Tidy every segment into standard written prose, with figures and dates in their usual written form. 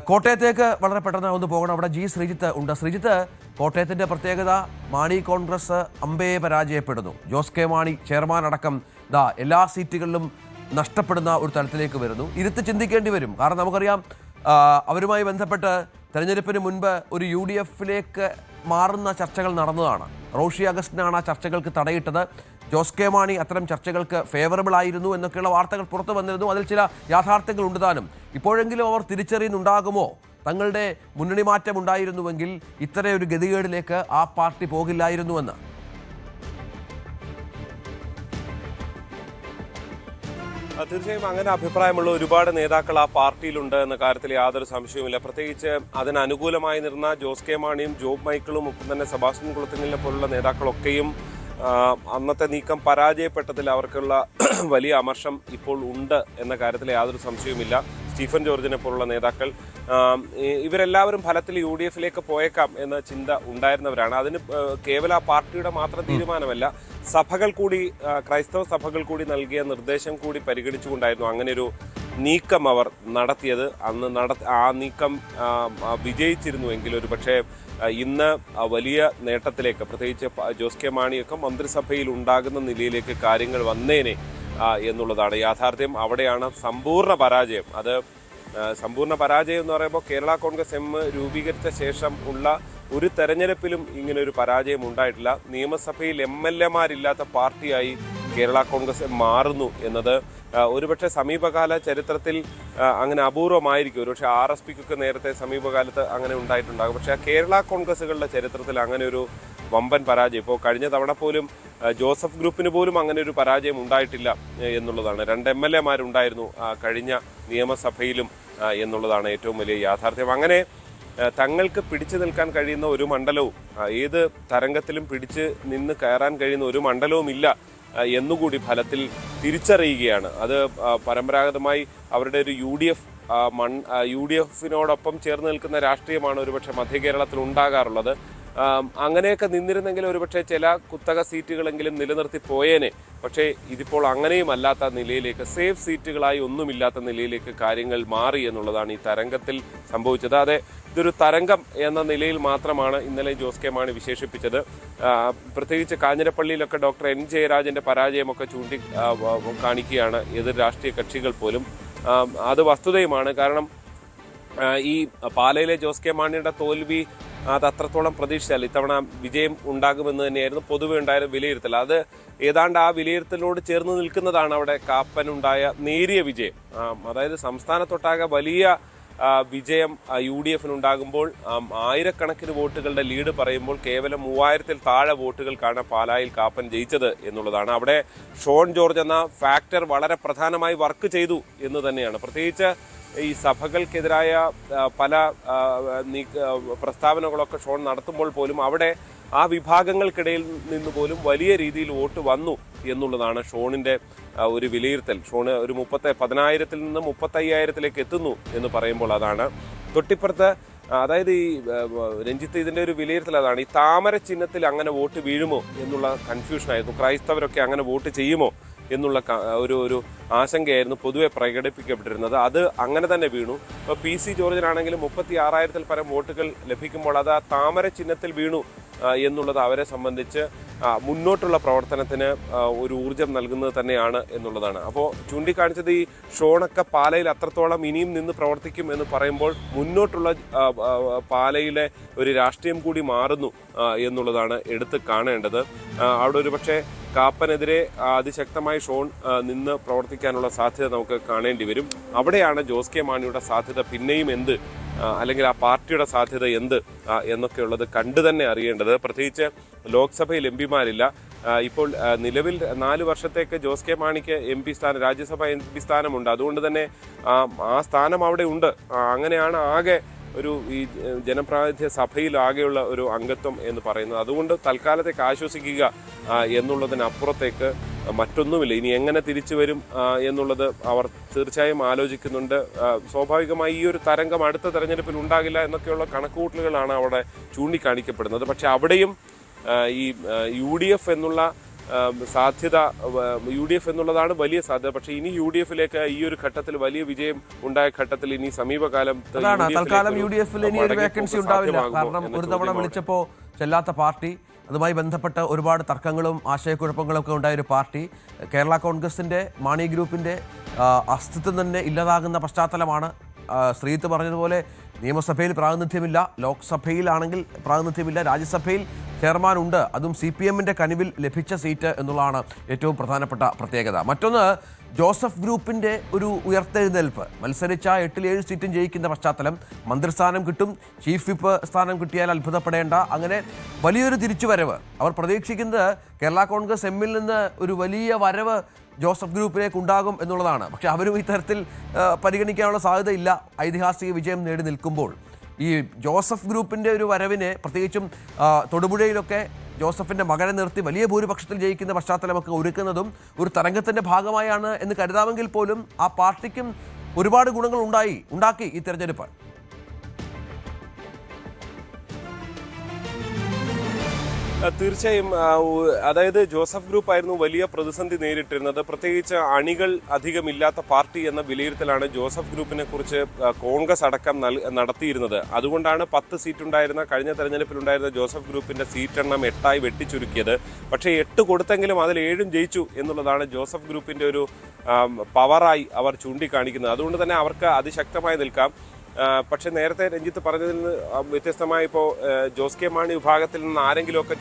കോട്ടയത്തേക്ക് വളരെ പെട്ടെന്ന് ഒന്ന് പോകണം. അവിടെ ജി ശ്രീജിത്ത് ഉണ്ട്. ശ്രീജിത്ത്, കോട്ടയത്തിന്റെ പ്രത്യേകത മാണി കോൺഗ്രസ് അമ്പയെ പരാജയപ്പെടുന്നു. ജോസ് കെ മാണി ചെയർമാൻ അടക്കം എല്ലാ സീറ്റുകളിലും നഷ്ടപ്പെടുന്ന ഒരു തലത്തിലേക്ക് വരുന്നു. ഇരുത്ത് ചിന്തിക്കേണ്ടി വരും. കാരണം നമുക്കറിയാം, അവരുമായി ബന്ധപ്പെട്ട് തെരഞ്ഞെടുപ്പിന് മുൻപ് ഒരു UDF-ലേക്ക് മാറുന്ന ചർച്ചകൾ നടന്നതാണ്. റോഷി അഗസ്റ്റിനാണ് ആ ചർച്ചകൾക്ക് തടയിട്ടത്. ജോസ് കെ മാണി അത്തരം ചർച്ചകൾക്ക് ഫേവറബിൾ ആയിരുന്നു എന്നൊക്കെയുള്ള വാർത്തകൾ പുറത്തു വന്നിരുന്നു. അതിൽ ചില യാഥാർത്ഥ്യങ്ങൾ ഉണ്ട് താനും. ഇപ്പോഴെങ്കിലും അവർ തിരിച്ചറിയുന്നുണ്ടാകുമോ തങ്ങളുടെ മുന്നണി മാറ്റം ഉണ്ടായിരുന്നുവെങ്കിൽ ഇത്തരയൊരു ഗതികേടിലേക്ക് ആ പാർട്ടി പോകില്ലായിരുന്നുവെന്ന്? തീർച്ചയായും അങ്ങനെ അഭിപ്രായമുള്ള ഒരുപാട് നേതാക്കൾ ആ പാർട്ടിയിലുണ്ട് എന്ന കാര്യത്തിൽ യാതൊരു സംശയവുമില്ല. പ്രത്യേകിച്ച് അതിനനുകൂലമായി നിന്ന ജോസ് കെ മാണിയും ജോബ് മൈക്കിളും ഒപ്പം തന്നെ സെബാസ്റ്റ്യൻ കുളത്തിങ്ങലിനെ പോലുള്ള നേതാക്കളൊക്കെയും അന്നത്തെ നീക്കം പരാജയപ്പെട്ടതിൽ അവർക്കുള്ള വലിയ അമർഷം ഇപ്പോൾ ഉണ്ട് എന്ന കാര്യത്തിൽ യാതൊരു സംശയവുമില്ല. സ്റ്റീഫൻ ജോർജിനെ പോലുള്ള നേതാക്കൾ ഇവരെല്ലാവരും ഫലത്തിൽ UDF-ലേക്ക് പോയേക്കാം എന്ന ചിന്ത ഉണ്ടായിരുന്നവരാണ്. അതിന് കേവല പാർട്ടിയുടെ മാത്രം തീരുമാനമല്ല, സഭകൾ കൂടി, ക്രൈസ്തവ സഭകൾ കൂടി നൽകിയ നിർദ്ദേശം കൂടി പരിഗണിച്ചുകൊണ്ടായിരുന്നു അങ്ങനെ ഒരു നീക്കം അവർ നടത്തിയത്. ആ നീക്കം വിജയിച്ചിരുന്നുവെങ്കിൽ ഒരു പക്ഷേ ഇന്ന് വലിയ നേട്ടത്തിലേക്ക്, പ്രത്യേകിച്ച് ജോസ് കെ മാണിയൊക്കെ മന്ത്രിസഭയിൽ ഉണ്ടാകുന്ന നിലയിലേക്ക് കാര്യങ്ങൾ വന്നേനെ എന്നുള്ളതാണ് യാഥാർത്ഥ്യം. അവിടെയാണ് സമ്പൂർണ്ണ പരാജയം. അത് സമ്പൂർണ്ണ പരാജയം എന്ന് പറയുമ്പോൾ കേരള കോൺഗ്രസ് എം രൂപീകരിച്ച ശേഷം ഉള്ള ഒരു തെരഞ്ഞെടുപ്പിലും ഇങ്ങനൊരു പരാജയം ഉണ്ടായിട്ടില്ല. നിയമസഭയിൽ MLA-മാരില്ലാത്ത പാർട്ടിയായി കേരള കോൺഗ്രസ് മാറുന്നു എന്നത് ഒരുപക്ഷെ സമീപകാല ചരിത്രത്തിൽ അങ്ങനെ അപൂർവമായിരിക്കും. ഒരുപക്ഷെ RSPക്കൊക്കെ നേരത്തെ സമീപകാലത്ത് അങ്ങനെ ഉണ്ടായിട്ടുണ്ടാകും. പക്ഷേ കേരള കോൺഗ്രസുകളുടെ ചരിത്രത്തിൽ അങ്ങനെ ഒരു വമ്പൻ പരാജയം ഇപ്പോൾ കഴിഞ്ഞ തവണ പോലും ജോസഫ് ഗ്രൂപ്പിന് പോലും അങ്ങനെ ഒരു പരാജയം ഉണ്ടായിട്ടില്ല എന്നുള്ളതാണ്. 2 MLA-മാരുണ്ടായിരുന്നു കഴിഞ്ഞ നിയമസഭയിലും എന്നുള്ളതാണ് ഏറ്റവും വലിയ യാഥാർത്ഥ്യം. അങ്ങനെ തങ്ങൾക്ക് പിടിച്ചു നിൽക്കാൻ കഴിയുന്ന ഒരു മണ്ഡലവും, ഏത് തരംഗത്തിലും പിടിച്ച് നിന്ന് കയറാൻ കഴിയുന്ന ഒരു മണ്ഡലവും ഇല്ല എന്നുകൂടി ഫലത്തിൽ തിരിച്ചറിയുകയാണ്. അത് പരമ്പരാഗതമായി അവരുടെ ഒരു UDF-നോടൊപ്പം ചേർന്ന് നിൽക്കുന്ന രാഷ്ട്രീയമാണ് ഒരുപക്ഷെ മധ്യ കേരളത്തിൽ ഉണ്ടാകാറുള്ളത്. അങ്ങനെയൊക്കെ നിന്നിരുന്നെങ്കിൽ ഒരുപക്ഷെ ചില കുത്തക സീറ്റുകളെങ്കിലും നിലനിർത്തി പോയേനെ. പക്ഷേ ഇതിപ്പോൾ അങ്ങനെയും അല്ലാത്ത നിലയിലേക്ക്, സേഫ് സീറ്റുകളായി ഒന്നുമില്ലാത്ത നിലയിലേക്ക് കാര്യങ്ങൾ മാറി എന്നുള്ളതാണ് ഈ തരംഗത്തിൽ സംഭവിച്ചത്. അതെ, ഇതൊരു തരംഗം എന്ന നിലയിൽ മാത്രമാണ് ഇന്നലെ ജോസ് കെ മാണി വിശേഷിപ്പിച്ചത്. പ്രത്യേകിച്ച് കാഞ്ഞിരപ്പള്ളിയിലൊക്കെ ഡോക്ടർ N ജയരാജന്റെ പരാജയമൊക്കെ കാണിക്കുകയാണ് എതിർ രാഷ്ട്രീയ കക്ഷികൾ പോലും. അത് വസ്തുതയുമാണ്. കാരണം ഈ പാലയിലെ ജോസ് കെ മാണിയുടെ തോൽവി അത് അത്രത്തോളം പ്രതീക്ഷിച്ചാൽ ഇത്തവണ വിജയം ഉണ്ടാകുമെന്ന് തന്നെയായിരുന്നു പൊതുവെ ഉണ്ടായ വിലയിരുത്തൽ. അത് ഏതാണ്ട് ആ വിലയിരുത്തലിനോട് ചേർന്ന് നിൽക്കുന്നതാണ് അവിടെ കാപ്പനുണ്ടായ നേരിയ വിജയം. അതായത് സംസ്ഥാനത്തൊട്ടാകെ വലിയ വിജയം UDF-നുണ്ടാകുമ്പോൾ ആയിരക്കണക്കിന് വോട്ടുകളുടെ ലീഡ് പറയുമ്പോൾ കേവലം 3000-ൽ താഴെ വോട്ടുകൾക്കാണ് പാലായിൽ കാപ്പൻ ജയിച്ചത് എന്നുള്ളതാണ്. അവിടെ ഷോൺ ജോർജ് എന്ന ഫാക്ടർ വളരെ പ്രധാനമായി വർക്ക് ചെയ്തു എന്ന് തന്നെയാണ്. പ്രത്യേകിച്ച് ഈ സഭകൾക്കെതിരായ പല പ്രസ്താവനകളൊക്കെ ഷോൺ നടത്തുമ്പോൾ പോലും അവിടെ ആ വിഭാഗങ്ങൾക്കിടയിൽ നിന്ന് പോലും വലിയ രീതിയിൽ വോട്ട് വന്നു എന്നുള്ളതാണ് ഷോണിന്റെ ഒരു വിലയിരുത്തൽ. ഷോണ് ഒരു 10,000-ൽ നിന്ന് 35,000-ലേക്ക് എത്തുന്നു എന്ന് പറയുമ്പോൾ അതാണ്. തൊട്ടിപ്പുറത്ത് അതായത് ഈ രഞ്ജിത്ത് ഇതിന്റെ ഒരു വിലയിരുത്തൽ അതാണ്. ഈ താമര ചിഹ്നത്തിൽ അങ്ങനെ വോട്ട് വീഴുമോ എന്നുള്ള കൺഫ്യൂഷനായിരുന്നു. ക്രൈസ്തവരൊക്കെ അങ്ങനെ വോട്ട് ചെയ്യുമോ എന്നുള്ള ഒരു ആശങ്കയായിരുന്നു പൊതുവെ പ്രകടിപ്പിക്കപ്പെട്ടിരുന്നത്. അത് അങ്ങനെ തന്നെ വീണു. ഇപ്പോൾ PC ജോർജിനാണെങ്കിലും 36,000-ൽ പരം വോട്ടുകൾ ലഭിക്കുമ്പോൾ അത് ആ താമര ചിഹ്നത്തിൽ വീണു എന്നുള്ളത് അവരെ സംബന്ധിച്ച് മുന്നോട്ടുള്ള പ്രവർത്തനത്തിന് ഒരു ഊർജം നൽകുന്നത് തന്നെയാണ് എന്നുള്ളതാണ്. അപ്പോൾ ചൂണ്ടിക്കാണിച്ചത് ഈ ഷോണൊക്കെ പാലയിൽ അത്രത്തോളം ഇനിയും നിന്ന് പ്രവർത്തിക്കും എന്ന് പറയുമ്പോൾ മുന്നോട്ടുള്ള പാലയിലെ ഒരു രാഷ്ട്രീയം കൂടി മാറുന്നു എന്നുള്ളതാണ് എടുത്ത് കാണേണ്ടത്. അവിടെ ഒരു പക്ഷേ കാപ്പനെതിരെ അതിശക്തമായി ഷോൺ നിന്ന് പ്രവർത്തിക്കാനുള്ള സാധ്യത നമുക്ക് കാണേണ്ടി വരും. അവിടെയാണ് ജോസ് കെ മാണിയുടെ സാധ്യത പിന്നെയും എന്ത്, അല്ലെങ്കിൽ ആ പാർട്ടിയുടെ സാധ്യത എന്ത് എന്നൊക്കെയുള്ളത് കണ്ടു തന്നെ അറിയേണ്ടത്. പ്രത്യേകിച്ച് ലോക്സഭയിൽ MP-മാരില്ല. ഇപ്പോൾ നിലവിൽ 4 വർഷത്തേക്ക് ജോസ് കെ മാണിക്ക് MP സ്ഥാനം, രാജ്യസഭ MP സ്ഥാനമുണ്ട്. അതുകൊണ്ട് തന്നെ ആ സ്ഥാനം അവിടെ ഉണ്ട്. അങ്ങനെയാണ് ആകെ ഒരു ഈ ജനപ്രാതിനിധ്യ സഭയിൽ ആകെയുള്ള ഒരു അംഗത്വം എന്ന് പറയുന്നത്. അതുകൊണ്ട് തൽക്കാലത്തേക്ക് ആശ്വസിക്കുക എന്നുള്ളതിനപ്പുറത്തേക്ക് മറ്റൊന്നുമില്ല. ഇനി എങ്ങനെ തിരിച്ചു വരും എന്നുള്ളത് അവർ തീർച്ചയായും ആലോചിക്കുന്നുണ്ട്. സ്വാഭാവികമായി ഈ ഒരു തരംഗം അടുത്ത തെരഞ്ഞെടുപ്പിൽ ഉണ്ടാകില്ല എന്നൊക്കെയുള്ള കണക്കുകൂട്ടലുകളാണ് അവിടെ ചൂണ്ടിക്കാണിക്കപ്പെടുന്നത്. പക്ഷെ അവിടെയും ഈ UDF എന്നുള്ള സാധ്യത UDF എന്നുള്ളതാണ് വലിയ സാധ്യത. പക്ഷേ ഇനി UDF-ലേക്ക് ഈ ഒരു ഘട്ടത്തിൽ വലിയ വിജയം ഉണ്ടായ ഘട്ടത്തിൽ ഇനി സമീപകാലത്ത് തൽക്കാലം UDF ഇനി ഒരു വേക്കൻസി ഉണ്ടാവില്ല. കാരണം ഒരു തവണ വിളിച്ചപ്പോൾ ചെല്ലാത്ത പാർട്ടി, അതുമായി ബന്ധപ്പെട്ട് ഒരുപാട് തർക്കങ്ങളും ആശയക്കുഴപ്പങ്ങളും ഒക്കെ ഉണ്ടായ ഒരു പാർട്ടി, കേരള കോൺഗ്രസിന്റെ മാണി ഗ്രൂപ്പിന്റെ അസ്തിത്വം തന്നെ ഇല്ലാതാകുന്ന പശ്ചാത്തലമാണ്. ശ്രീജിത്ത് പറഞ്ഞതുപോലെ നിയമസഭയിൽ പ്രാതിനിധ്യമില്ല, ലോക്സഭയിലാണെങ്കിൽ പ്രാതിനിധ്യമില്ല, രാജ്യസഭയിൽ ചെയർമാൻ ഉണ്ട്, അതും CPM-ന്റെ കനിവിൽ ലഭിച്ച സീറ്റ് എന്നുള്ളതാണ് ഏറ്റവും പ്രധാനപ്പെട്ട പ്രത്യേകത. മറ്റൊന്ന്, ജോസഫ് ഗ്രൂപ്പിന്റെ ഒരു ഉയർത്തെഴുന്നേൽപ്പ്. മത്സരിച്ച 8-7 സീറ്റും ജയിക്കുന്ന പശ്ചാത്തലം, മന്ത്രിസ്ഥാനം കിട്ടും, ചീഫ് വിപ്പ് സ്ഥാനം കിട്ടിയാൽ അത്ഭുതപ്പെടേണ്ട, അങ്ങനെ വലിയൊരു തിരിച്ചുവരവ് അവർ പ്രതീക്ഷിക്കുന്നത്. കേരള കോൺഗ്രസ് എമ്മിൽ നിന്ന് ഒരു വലിയ വരവ് ജോസഫ് ഗ്രൂപ്പിലേക്ക് ഉണ്ടാകും എന്നുള്ളതാണ്. പക്ഷെ അവരും ഇത്തരത്തിൽ പരിഗണിക്കാനുള്ള സാധ്യതയില്ല ഐതിഹാസിക വിജയം നേടി നിൽക്കുമ്പോൾ. ഈ ജോസഫ് ഗ്രൂപ്പിൻ്റെ ഒരു വരവിന്, പ്രത്യേകിച്ചും തൊടുപുഴയിലൊക്കെ ജോസഫിൻ്റെ മകനെ നിർത്തി വലിയ ഭൂരിപക്ഷത്തിൽ ജയിക്കുന്ന പശ്ചാത്തലമൊക്കെ ഒരുക്കുന്നതും ഒരു തരംഗത്തിൻ്റെ ഭാഗമായാണ് എന്ന് കരുതാമെങ്കിൽ പോലും ആ പാർട്ടിക്കും ഒരുപാട് ഗുണങ്ങൾ ഉണ്ടാക്കി ഈ തെരഞ്ഞെടുപ്പ്. തീർച്ചയായും. അതായത് ജോസഫ് ഗ്രൂപ്പ് ആയിരുന്നു വലിയ പ്രതിസന്ധി നേരിട്ടിരുന്നത്. പ്രത്യേകിച്ച് അണികൾ അധികമില്ലാത്ത പാർട്ടി എന്ന വിലയിരുത്തലാണ് ജോസഫ് ഗ്രൂപ്പിനെ കുറിച്ച് കോൺഗ്രസ് അടക്കം നടത്തിയിരുന്നത്. അതുകൊണ്ടാണ് 10 സീറ്റ് ഉണ്ടായിരുന്ന കഴിഞ്ഞ തെരഞ്ഞെടുപ്പിലുണ്ടായിരുന്ന ജോസഫ് ഗ്രൂപ്പിന്റെ സീറ്റ് എണ്ണം 8ആയി വെട്ടിച്ചുരുക്കിയത്. പക്ഷേ 8 കൊടുത്തെങ്കിലും അതിൽ 7 ജയിച്ചു എന്നുള്ളതാണ് ജോസഫ് ഗ്രൂപ്പിന്റെ ഒരു പവറായി അവർ ചൂണ്ടിക്കാണിക്കുന്നത്. അതുകൊണ്ട് തന്നെ അവർക്ക് അതിശക്തമായി നിൽക്കാം. പക്ഷെ നേരത്തെ രഞ്ജിത്ത് പറഞ്ഞതിൽ നിന്ന് വ്യത്യസ്തമായി ഇപ്പോൾ ജോസ് കെ മാണി വിഭാഗത്തിൽ നിന്ന് ആരെങ്കിലുമൊക്കെ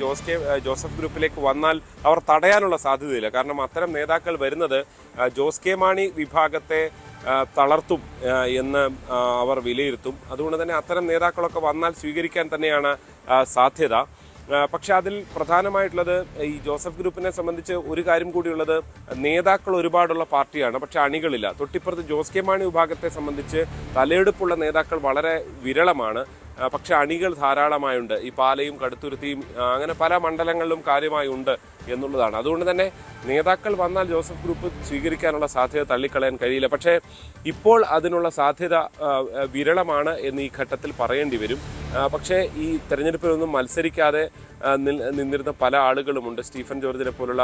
ജോസഫ് ഗ്രൂപ്പിലേക്ക് വന്നാൽ അവർ തടയാനുള്ള സാധ്യതയില്ല. കാരണം അത്തരം നേതാക്കൾ വരുന്നത് ജോസ് കെ മാണി വിഭാഗത്തെ തളർത്തും എന്ന് അവർ വിലയിരുത്തും. അതുകൊണ്ട് തന്നെ അത്തരം നേതാക്കളൊക്കെ വന്നാൽ സ്വീകരിക്കാൻ തന്നെയാണ് സാധ്യത. പക്ഷെ അതിൽ പ്രധാനമായിട്ടുള്ളത് ഈ ജോസഫ് ഗ്രൂപ്പിനെ സംബന്ധിച്ച് ഒരു കാര്യം കൂടിയുള്ളത്, നേതാക്കൾ ഒരുപാടുള്ള പാർട്ടിയാണ്, പക്ഷെ അണികളില്ല. തൊട്ടിപ്പുറത്ത് ജോസ് കെ മാണി വിഭാഗത്തെ സംബന്ധിച്ച് തലയെടുപ്പുള്ള നേതാക്കൾ വളരെ വിരളമാണ്, പക്ഷെ അണികൾ ധാരാളമായുണ്ട്. ഈ പാലയും കടുത്തുരുത്തിയും അങ്ങനെ പല മണ്ഡലങ്ങളിലും കാര്യമായി ഉണ്ട് എന്നുള്ളതാണ്. അതുകൊണ്ട് തന്നെ നേതാക്കൾ വന്നാൽ ജോസഫ് ഗ്രൂപ്പ് സ്വീകരിക്കാനുള്ള സാധ്യത തള്ളിക്കളയാൻ കഴിയില്ല. പക്ഷേ ഇപ്പോൾ അതിനുള്ള സാധ്യത വിരളമാണ് എന്ന് ഈ ഘട്ടത്തിൽ പറയേണ്ടി വരും. പക്ഷേ ഈ തെരഞ്ഞെടുപ്പിലൊന്നും മത്സരിക്കാതെ നിന്നിരുന്ന പല ആളുകളുമുണ്ട്. സ്റ്റീഫൻ ജോർജിനെ പോലുള്ള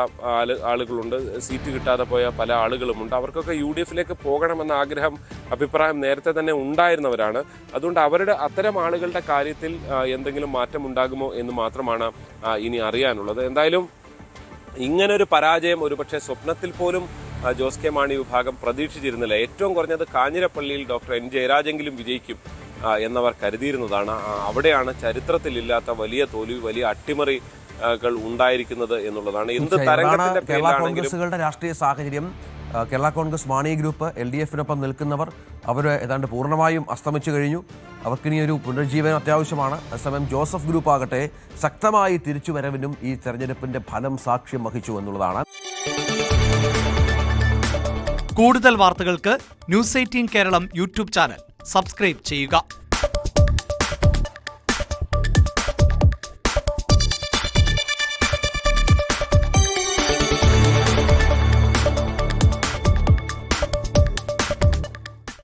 ആളുകളുണ്ട്. സീറ്റ് കിട്ടാതെ പോയ പല ആളുകളുമുണ്ട്. അവർക്കൊക്കെ UDF-ലേക്ക് പോകണമെന്ന അഭിപ്രായം നേരത്തെ തന്നെ ഉണ്ടായിരുന്നവരാണ്. അതുകൊണ്ട് അവരുടെ അത്തരം ആളുകളുടെ കാര്യത്തിൽ എന്തെങ്കിലും മാറ്റം ഉണ്ടാകുമോ എന്ന് മാത്രമാണ് ഇനി അറിയാനുള്ളത്. എന്തായാലും ഇങ്ങനൊരു പരാജയം ഒരുപക്ഷെ സ്വപ്നത്തിൽ പോലും ജോസ് കെ മാണി വിഭാഗം പ്രതീക്ഷിച്ചിരുന്നില്ല. ഏറ്റവും കുറഞ്ഞത് കാഞ്ഞിരപ്പള്ളിയിൽ ഡോക്ടർ N ജയരാജെങ്കിലും വിജയിക്കും എന്നവർ കരുതിയിരുന്നതാണ്. അവിടെയാണ് ചരിത്രത്തിലില്ലാത്ത വലിയ തോൽവി, വലിയ അട്ടിമറികൾ ഉണ്ടായിരിക്കുന്നത് എന്നുള്ളതാണ്. എന്ത് തരംഗത്തിന്റെ കോൺഗ്രസുകളുടെ രാഷ്ട്രീയ സാഹചര്യം, കേരള കോൺഗ്രസ് മാണി ഗ്രൂപ്പ് LDF-നൊപ്പം നിൽക്കുന്നവർ അവർ ഏതാണ്ട് പൂർണ്ണമായും അസ്തമിച്ചു കഴിഞ്ഞു. അവർക്കിനി ഒരു പുനർജീവനം അത്യാവശ്യമാണ്. അതേസമയം ജോസഫ് ഗ്രൂപ്പ് ആകട്ടെ ശക്തമായി തിരിച്ചുവരവിനും ഈ തെരഞ്ഞെടുപ്പിന്റെ ഫലം സാക്ഷ്യം വഹിച്ചു എന്നുള്ളതാണ്. കൂടുതൽ വാർത്തകൾക്ക് News 18 Keralam YouTube channel subscribe ചെയ്യുക.